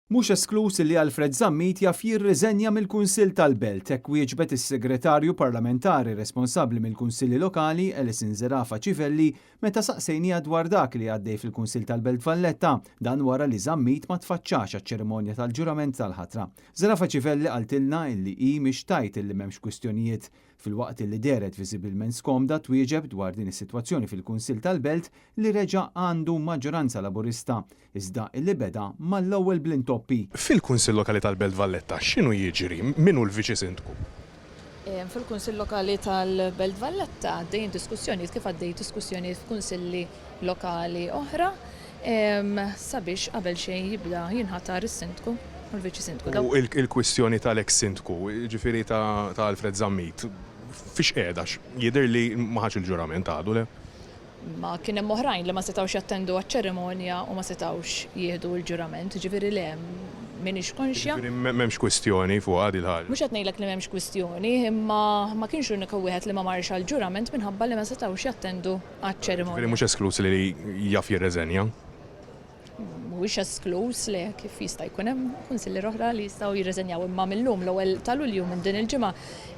Mhux esklus li Alfred Zammit jaf jirriżenja mill-Kunsill tal-Belt hekk wieġbet is-Segretarju Parlamentari responsabbli mill-Kunsilli Lokali Elisin Zerafa Civelli meta saqsejnija dwar dak li għaddej fil-Kunsill tal-Belt Valletta dan wara li Zammit ma tfaċċax għaċ-ċerimonja tal-ġurament tal-ħatra. Zerafa Civelli qaltilna illi hi mhix tajt illi m'hemmx kwistjonijiet fil-waqt li deret viżibilment skomda twieġeb dwar din is-sitwazzjoni fil-Kunsill tal-Belt li reġa' għandu maġġoranza Laburista iżda illi beda mal-ewwel blintoppi. Fil-Kunsill Lokali tal-Belt Valletta x'inhu jiġri? Minhu l-Viċi Sindku? Fil-Kunsill Lokali tal-Belt Valletta għaddejjin diskussjonijiet kif għaddejjin diskussjonijiet f'kunsilli lokali oħra sabiex qabel xejn jibda jinħatar is-Sindku u l-Viċi Sindku. U il-kwistjoni tal-ex Sindku, ġifieri ta' Alfred Zammit, fiex qiegħda jidher li ma ħax il-ġurament għadu le? Ma kien hemm oħrajn li ma setgħux jattendu għaċ-ċerimonja u ma setgħux jieħdu l-ġurament, ġifieri le m'iniex konxja. M'hemmx kwistjoni fuq għadi l-ħaġa. Mhux qed ngħidlek li m'hemmx kwistjoni, imma ma kienx l-unika wieħed li ma marx għall-ġurament minħabba li ma setgħux jattendu għaċ-ċerimonja. Mhux esklus li jaf jirreżenja? Mhuwiex esklus li kif jista' jkun hemm kunsilli oħra li jistgħu jirreżenjaw imma millum l-ewwel ta' Lulju minn din il-ġimgħa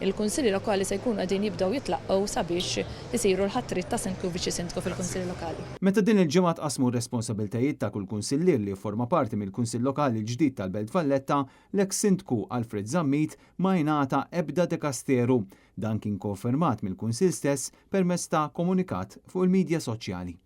il-kunsilli lokali se jkunu qegħdin jibdew jitlaqgħu sabiex isiru l-ħatriet ta' Sindku u Viċi Sindku fil-Kunsilli Lokali. Meta din il-ġimgħa tqasmu r-responsabbiltajiet ta' kull kunsillier li forma parti mill-Kunsill Lokali l-ġdid tal-Belt Valletta, l-eks Sindku Alfred Zammit ma jingħata ebda dekasteru. Dan kien konfermat mill-Kunsill stess permezz ta' komunikat fuq il-midja soċjali.